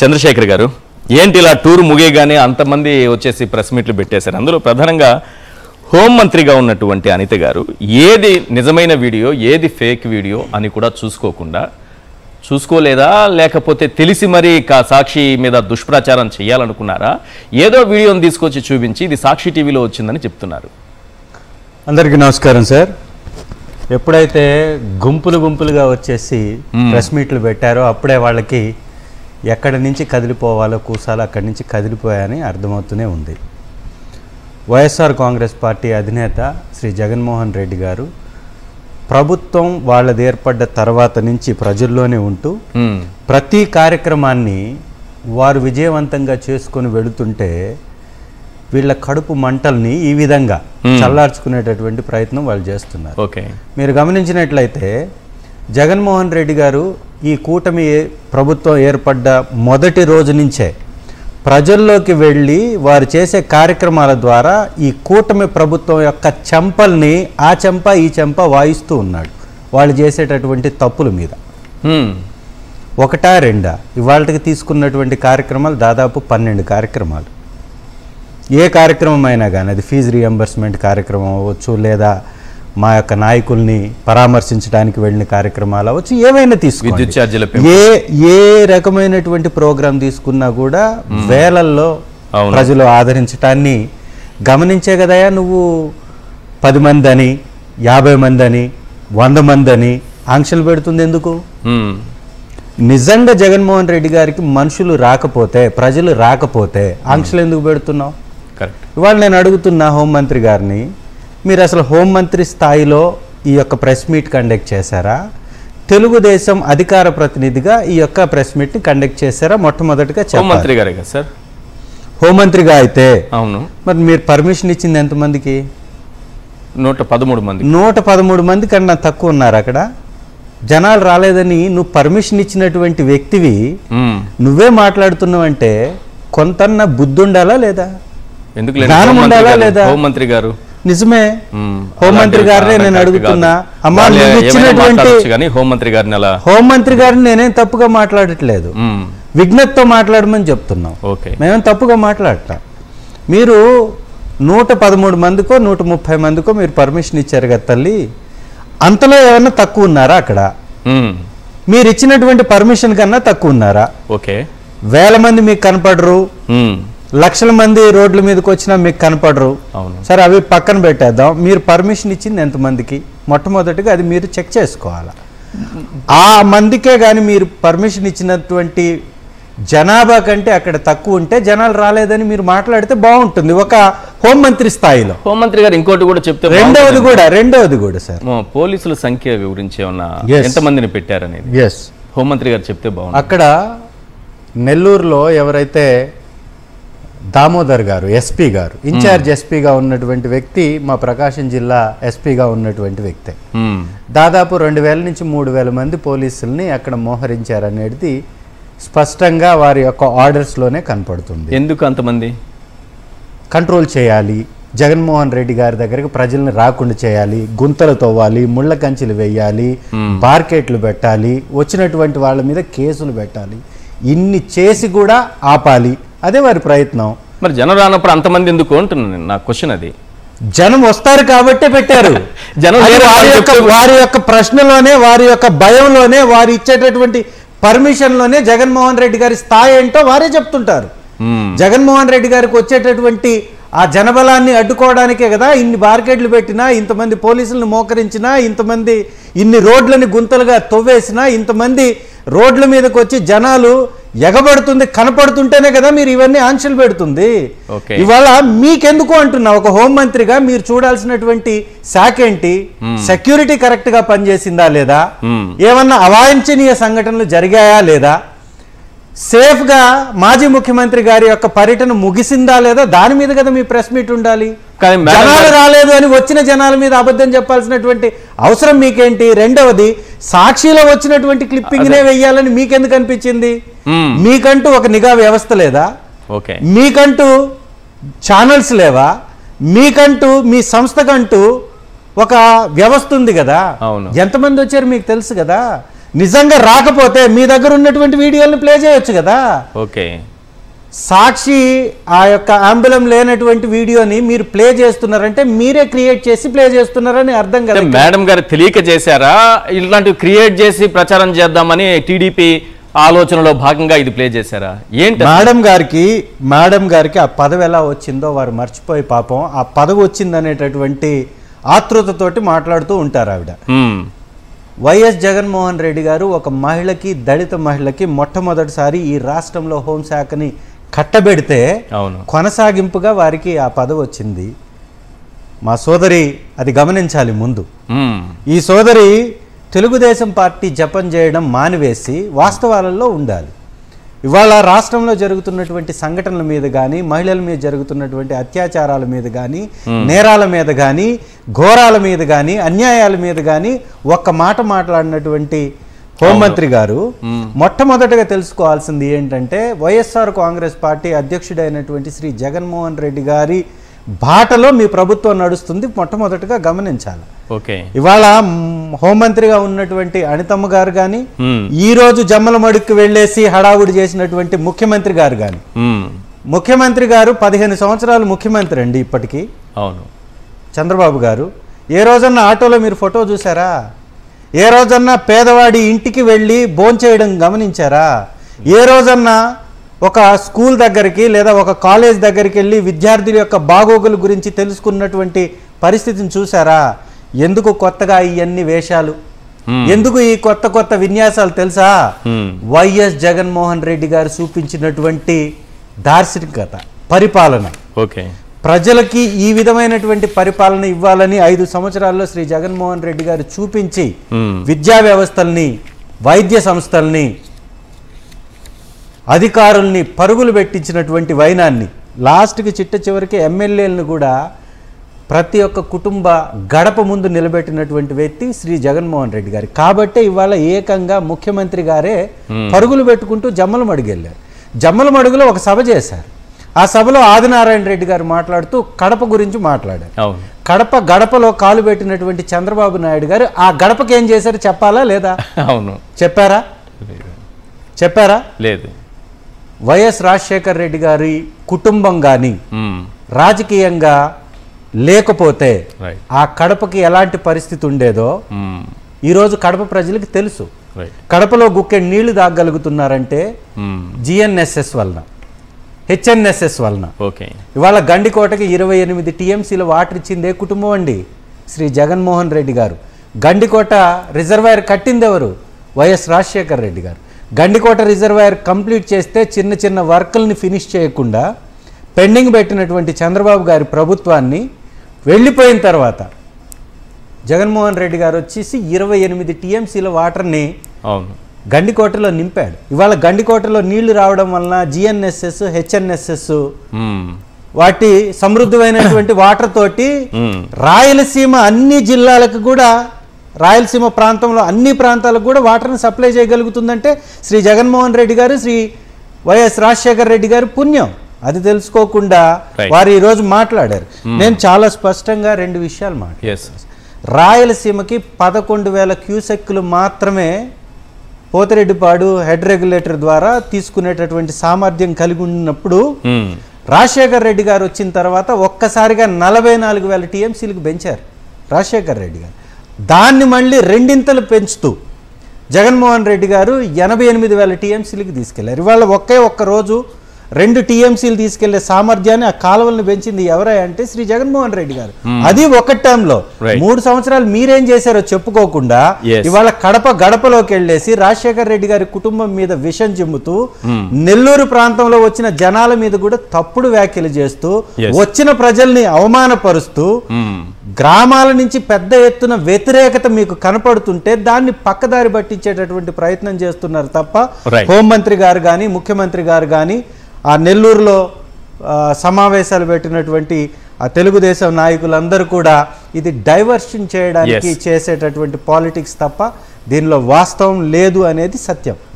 చంద్రశేఖర్ గారు, ఏంటి ఇలా టూర్ ముగియగానే అంతమంది వచ్చేసి ప్రెస్ మీట్లు పెట్టేశారు. అందులో ప్రధానంగా హోంమంత్రిగా ఉన్నటువంటి అనిత గారు ఏది నిజమైన వీడియో ఏది ఫేక్ వీడియో అని కూడా చూసుకోలేదా, లేకపోతే తెలిసి మరి సాక్షి మీద దుష్ప్రచారం చేయాలనుకున్నారా? ఏదో వీడియోని తీసుకొచ్చి చూపించి ఇది సాక్షి టీవీలో వచ్చిందని చెప్తున్నారు. అందరికీ నమస్కారం సార్. ఎప్పుడైతే గుంపులుగా వచ్చేసి ప్రెస్ మీట్లు పెట్టారో అప్పుడే వాళ్ళకి ఎక్కడి నుంచి కదిలిపోవాలో కూసాలో అక్కడి నుంచి కదిలిపోయాయని అర్థమవుతూనే ఉంది. వైఎస్ఆర్ కాంగ్రెస్ పార్టీ అధినేత శ్రీ జగన్మోహన్ రెడ్డి గారు ప్రభుత్వం వాళ్ళది ఏర్పడ్డ తర్వాత నుంచి ప్రజల్లోనే ఉంటూ ప్రతి కార్యక్రమాన్ని వారు విజయవంతంగా చేసుకొని వెళుతుంటే వీళ్ళ కడుపు మంటల్ని ఈ విధంగా చల్లార్చుకునేటటువంటి ప్రయత్నం వాళ్ళు చేస్తున్నారు. మీరు గమనించినట్లయితే జగన్మోహన్ రెడ్డి గారు ఈ కూటమి ప్రభుత్వం ఏర్పడ్డ మొదటి రోజు నుంచే ప్రజల్లోకి వెళ్ళి వారు చేసే కార్యక్రమాల ద్వారా ఈ కూటమి ప్రభుత్వం యొక్క చెంపల్ని ఆ చెంప ఈ చెంప వాయిస్తూ ఉన్నాడు వాళ్ళు చేసేటటువంటి తప్పుల మీద. ఒకటా రెండా ఇవాళకి తీసుకున్నటువంటి కార్యక్రమాలు దాదాపు 12 కార్యక్రమాలు. ఏ కార్యక్రమం అయినా కానీ అది ఫీజు రీఎంబర్స్మెంట్ కార్యక్రమం అవ్వచ్చు, లేదా మా యొక్క నాయకుల్ని పరామర్శించడానికి వెళ్ళిన కార్యక్రమాలు అవ్వచ్చు, ఏవైనా తీసుకోండి, ఏ రకమైనటువంటి ప్రోగ్రాం తీసుకున్నా కూడా వేలల్లో ప్రజలు ఆదరించడాన్ని గమనించే కదయా నువ్వు 10 మంది అని 50 మంది అని 100 మంది అని ఆంక్షలు పెడుతుంది ఎందుకు? నిజంగా జగన్మోహన్ రెడ్డి గారికి మనుషులు రాకపోతే, ప్రజలు రాకపోతే ఆంక్షలు ఎందుకు పెడుతున్నావు? ఇవాళ నేను అడుగుతున్నా హోంమంత్రి గారిని, మీరు అసలు హోంమంత్రి స్థాయిలో ఈ యొక్క ప్రెస్ మీట్ కండక్ట్ చేశారా? తెలుగుదేశం అధికార ప్రతినిధిగా ఈ యొక్క ప్రెస్ మీట్ని కండక్ట్ చేశారా? మొట్టమొదటిగా హోంమంత్రి గారే కదా సార్. హోంమంత్రిగా అయితే అవును, మరి మీరు పర్మిషన్ ఇచ్చింది ఎంతమందికి? 113 మంది. 113 మంది కన్నా తక్కువ ఉన్నారు అక్కడ. జనాలు రాలేదని నువ్వు పర్మిషన్ ఇచ్చినటువంటి వ్యక్తివి నువ్వే మాట్లాడుతున్నావు అంటే కొంతన్న బుద్ధి ఉండాలా లేదా? ఎందుకు జ్ఞానం ఉండాలా లేదా? హోంమంత్రి గారు నిజమే, హోంమంత్రి గారినే నేను అడుగుతున్నా. అమ్మా నువ్వు ఇచ్చినటువంటి హోంమంత్రి గారిని నేనేం తప్పుగా మాట్లాడట్లేదు, విజ్ఞతతో మాట్లాడమని చెప్తున్నాం. మేమేం తప్పుగా మాట్లాడటం. మీరు 113 మందికో 130 మందికో మీరు పర్మిషన్ ఇచ్చారు కదా తల్లి, అంతలో ఏమన్నా తక్కువ ఉన్నారా అక్కడ? మీరు ఇచ్చినటువంటి పర్మిషన్ కన్నా తక్కువ ఉన్నారా? వేల మంది మీకు కనపడరు, లక్షల మంది రోడ్ల మీదకి వచ్చినా మీకు కనపడరు. సరే అవి పక్కన పెట్టేద్దాం. మీరు పర్మిషన్ ఇచ్చింది ఎంతమందికి? మొట్టమొదటిగా అది మీరు చెక్ చేసుకోవాలి. ఆ మందికే కానీ మీరు పర్మిషన్ ఇచ్చినటువంటి జనాభా కంటే అక్కడ తక్కువ ఉంటే జనాలు రాలేదని మీరు మాట్లాడితే బాగుంటుంది ఒక హోంమంత్రి స్థాయిలో. హోంమంత్రి గారు ఇంకోటి కూడా చెప్తే రెండవది కూడా సార్, పోలీసుల సంఖ్య గురించి ఏమన్నా ఎంతమందిని పెట్టారనేది హోంమంత్రి గారు చెప్తే బాగుంటుంది. అక్కడ నెల్లూరులో ఎవరైతే దామోదర్ గారు ఎస్పీ గారు ఇన్ఛార్జ్ ఎస్పీగా ఉన్నటువంటి వ్యక్తి మా ప్రకాశం జిల్లా ఎస్పీగా ఉన్నటువంటి వ్యక్తే దాదాపు 2000 నుంచి 3000 మంది పోలీసుల్ని అక్కడ మోహరించారనేది స్పష్టంగా వారి యొక్క ఆర్డర్స్లోనే కనపడుతుంది. ఎందుకు అంతమంది? కంట్రోల్ చేయాలి, జగన్మోహన్ రెడ్డి గారి దగ్గరికి ప్రజల్ని రాకుండా చేయాలి, గుంతలు తవ్వాలి, ముళ్ళ కంచెలు వేయాలి, బార్కెట్లు పెట్టాలి, వచ్చినటువంటి వాళ్ళ మీద కేసులు పెట్టాలి, ఇన్ని చేసి కూడా ఆపాలి. అదే వారి ప్రయత్నం. మరి జనం రానప్పుడు అంతమంది ఎందుకు అంటున్నాను, నా క్వశ్చన్ అది. జనం వస్తారు కాబట్టే పెట్టారు. వారి యొక్క ప్రశ్నలోనే, వారి యొక్క భయంలోనే, వారు ఇచ్చేటటువంటి పర్మిషన్లోనే జగన్మోహన్ రెడ్డి గారి స్థాయి ఏంటో వారే చెప్తుంటారు. జగన్మోహన్ రెడ్డి గారికి వచ్చేటటువంటి ఆ జనబలాన్ని అడ్డుకోవడానికే కదా ఇన్ని బార్కెట్లు పెట్టినా, ఇంతమంది పోలీసులను మోకరించినా, ఇంతమంది ఇన్ని రోడ్లని గుంతలుగా తవ్వేసినా, ఇంతమంది రోడ్ల మీదకి వచ్చి జనాలు ఎగబడుతుంది కనపడుతుంటేనే కదా మీరు ఇవన్నీ ఆంక్షలు పెడుతుంది. ఇవాళ మీకెందుకు అంటున్నా, ఒక హోంమంత్రిగా మీరు చూడాల్సినటువంటి శాఖ ఏంటి? సెక్యూరిటీ కరెక్ట్ గా పనిచేసిందా లేదా? ఏమన్నా అవాంఛనీయ సంఘటనలు జరిగాయా లేదా? సేఫ్ గా మాజీ ముఖ్యమంత్రి గారి యొక్క పర్యటన ముగిసిందా లేదా? దాని మీద కదా మీ ప్రెస్ మీట్ ఉండాలి. జనాలు రాలేదు అని వచ్చిన జనాల మీద అబద్ధం చెప్పాల్సినటువంటి అవసరం మీకేంటి? రెండవది, సాక్షిలో వచ్చినటువంటి క్లిప్పింగ్ నే వెయ్యాలని మీకెందుకు అనిపించింది? మీకంటూ ఒక నిఘా వ్యవస్థ లేదా? మీకంటూ ఛానల్స్ లేవా? మీకంటూ మీ సంస్థకంటూ ఒక వ్యవస్థ ఉంది కదా. ఎంతమంది వచ్చారు మీకు తెలుసు కదా. నిజంగా రాకపోతే మీ దగ్గర ఉన్నటువంటి వీడియోలను ప్లే చేయొచ్చు కదా. ఓకే, సాక్షి ఆ యొక్క అంబులం లేనటువంటి వీడియోని మీరు ప్లే చేస్తున్నారంటే మీరే క్రియేట్ చేసి ప్లే చేస్తున్నారని అర్థం కదా. మేడం గారు తెలియక చేశారా, ఇలాంటివి క్రియేట్ చేసి ప్రచారం చేద్దామని టీడీపీ ఆలోచనలో భాగంగా ఇది ప్లే చేశారా ఏంటి? మేడం గారికి ఆ పదవి ఎలా వచ్చిందో వారు మర్చిపోయి పాపం ఆ పదవి వచ్చిందనేటటువంటి ఆతృతతోటి మాట్లాడుతూ ఉంటారు ఆవిడ. వైఎస్ జగన్మోహన్ రెడ్డి గారు ఒక మహిళకి, దళిత మహిళకి మొట్టమొదటిసారి ఈ రాష్ట్రంలో హోంశాఖని కట్టబెడితే కొనసాగింపుగా వారికి ఆ పదవి వచ్చింది. మా సోదరి అది గమనించాలి. ముందు ఈ సోదరి తెలుగుదేశం పార్టీ జపం చేయడం మానివేసి వాస్తవాలలో ఉండాలి. ఇవాళ రాష్ట్రంలో జరుగుతున్నటువంటి సంఘటనల మీద కానీ, మహిళల మీద జరుగుతున్నటువంటి అత్యాచారాల మీద కానీ, నేరాల మీద కానీ, ఘోరాల మీద కానీ, అన్యాయాల మీద కానీ ఒక్క మాట మాట్లాడినటువంటి హోంమంత్రి గారు మొట్టమొదటగా తెలుసుకోవాల్సింది ఏంటంటే వైఎస్ఆర్ కాంగ్రెస్ పార్టీ అధ్యక్షుడైనటువంటి శ్రీ జగన్మోహన్ రెడ్డి గారి బాటలో మీ ప్రభుత్వం నడుస్తుంది. మొట్టమొదటగా గమనించాలి. ఇవాళ హోంమంత్రిగా ఉన్నటువంటి అనితమ్మ గారు కానీ, ఈ రోజు జమ్మలమడుక్కి వెళ్లేసి హడావుడి చేసినటువంటి ముఖ్యమంత్రి గారు కానీ, ముఖ్యమంత్రి గారు 15 సంవత్సరాలు ముఖ్యమంత్రి అండి ఇప్పటికీ. అవును, చంద్రబాబు గారు ఏ రోజన్నా ఆటోలో మీరు ఫోటో చూసారా? ఏ రోజన్నా పేదవాడి ఇంటికి వెళ్ళి భోంచేయడం గమనించారా? ఏ రోజన్నా ఒక స్కూల్ దగ్గరికి లేదా ఒక కాలేజ్ దగ్గరికి వెళ్ళి విద్యార్థుల యొక్క బాగోగుల గురించి తెలుసుకున్నటువంటి పరిస్థితిని చూసారా? ఎందుకు కొత్తగా ఇవన్నీ వేషాలు, ఎందుకు ఈ కొత్త కొత్త విన్యాసాలు తెలుసా? వైఎస్ జగన్మోహన్ రెడ్డి గారు చూపించినటువంటి దార్శనికత, పరిపాలన, ప్రజలకి ఈ విధమైనటువంటి పరిపాలన ఇవ్వాలని 5 సంవత్సరాల్లో శ్రీ జగన్మోహన్ రెడ్డి గారు చూపించి విద్యా వ్యవస్థల్ని, వైద్య సంస్థల్ని, అధికారుల్ని పరుగులు పెట్టించినటువంటి వైనాన్ని, లాస్ట్కి చిట్ట చివరికి ఎమ్మెల్యేలను కూడా ప్రతి ఒక్క కుటుంబ గడప ముందు నిలబెట్టినటువంటి వ్యక్తి శ్రీ జగన్మోహన్ రెడ్డి గారు. కాబట్టే ఇవాళ ఏకంగా ముఖ్యమంత్రి గారే పరుగులు పెట్టుకుంటూ జమ్మలమడుగు వెళ్ళారు. జమ్మలమడుగులో ఒక సభ చేశారు. ఆ సభలో ఆదినారాయణ రెడ్డి గారు మాట్లాడుతూ కడప గురించి మాట్లాడారు. కడప గడపలో కాలు పెట్టినటువంటి చంద్రబాబు నాయుడు గారు ఆ గడపకి ఏం చేశారు చెప్పాలా లేదా? అవును, చెప్పారా? లేదు. వైఎస్ రాజశేఖర్ రెడ్డి గారి కుటుంబం కానీ రాజకీయంగా లేకపోతే ఆ కడపకి ఎలాంటి పరిస్థితి ఉండేదో ఈరోజు కడప ప్రజలకు తెలుసు. కడపలో గుక్కె నీళ్లు దాగలుగుతున్నారంటే జిఎన్ఎస్ఎస్ వలన, హెచ్ఎన్ఎస్ఎస్ వలన. ఇవాళ గండికోటకి 28 టీఎంసీల వాటర్ ఇచ్చిందే కుటుంబం అండి, శ్రీ జగన్మోహన్ రెడ్డి గారు. గండికోట రిజర్వాయర్ కట్టింది ఎవరు? వైఎస్ రాజశేఖర్ రెడ్డి గారు. గండికోట రిజర్వాయర్ కంప్లీట్ చేస్తే చిన్న చిన్న వర్కుల్ని ఫినిష్ చేయకుండా పెండింగ్ పెట్టినటువంటి చంద్రబాబు గారి ప్రభుత్వాన్ని వెళ్ళిపోయిన తర్వాత జగన్మోహన్ రెడ్డి గారు వచ్చేసి 28 టీఎంసీల వాటర్ని గండికోటలో నింపాడు. ఇవాళ గండికోటలో నీళ్లు రావడం వలన జిఎన్ఎస్ఎస్, హెచ్ఎన్ఎస్ఎస్ వాటి సమృద్ధమైనటువంటి వాటర్ తోటి రాయలసీమ అన్ని జిల్లాలకు కూడా, రాయలసీమ ప్రాంతంలో అన్ని ప్రాంతాలకు కూడా వాటర్ని సప్లై చేయగలుగుతుందంటే శ్రీ జగన్మోహన్ రెడ్డి గారు, శ్రీ వైఎస్ రాజశేఖర్ రెడ్డి గారు పుణ్యం. అది తెలుసుకోకుండా వారు ఈరోజు మాట్లాడారు. నేను చాలా స్పష్టంగా 2 విషయాలు మాట్లాడాను. రాయలసీమకి 11,000 క్యూసెక్కులు మాత్రమే పోతిరెడ్డిపాడు హెడ్ రెగ్యులేటర్ ద్వారా తీసుకునేటటువంటి సామర్థ్యం కలిగి ఉన్నప్పుడు రాజశేఖర్ రెడ్డి గారు వచ్చిన తర్వాత ఒక్కసారిగా 44,000 టీఎంసీలకు పెంచారు రాజశేఖర్ రెడ్డి గారు. దాన్ని మళ్ళీ 2 పెంచుతూ జగన్మోహన్ రెడ్డి గారు 88,000 టీఎంసీలకు తీసుకెళ్లారు. ఇవాళ ఒక్క రోజు 2 టీఎంసీలు తీసుకెళ్లే సామర్థ్యాన్ని ఆ కాలువలను పెంచింది ఎవరై అంటే శ్రీ జగన్మోహన్ రెడ్డి గారు. అది ఒక టైంలో 3 సంవత్సరాలు మీరేం చేశారో చెప్పుకోకుండా ఇవాళ కడప గడపలోకి వెళ్ళేసి రాజశేఖర్ రెడ్డి గారి కుటుంబం మీద విషం చిమ్ముతూ నెల్లూరు ప్రాంతంలో వచ్చిన జనాల మీద కూడా తప్పుడు వ్యాఖ్యలు చేస్తూ వచ్చిన ప్రజల్ని అవమానపరుస్తూ గ్రామాల నుంచి పెద్ద ఎత్తున వ్యతిరేకత మీకు కనపడుతుంటే దాన్ని పక్కదారి పట్టించేటటువంటి ప్రయత్నం చేస్తున్నారు తప్ప హోంమంత్రి గారు కానీ, ముఖ్యమంత్రి గారు కానీ, ఆ నెల్లూరులో సమావేశాలు పెట్టినటువంటి ఆ తెలుగుదేశం నాయకులందరూ కూడా ఇది డైవర్షన్ చేయడానికి చేసేటటువంటి పాలిటిక్స్ తప్ప దీనిలో వాస్తవం లేదు అనేది సత్యం.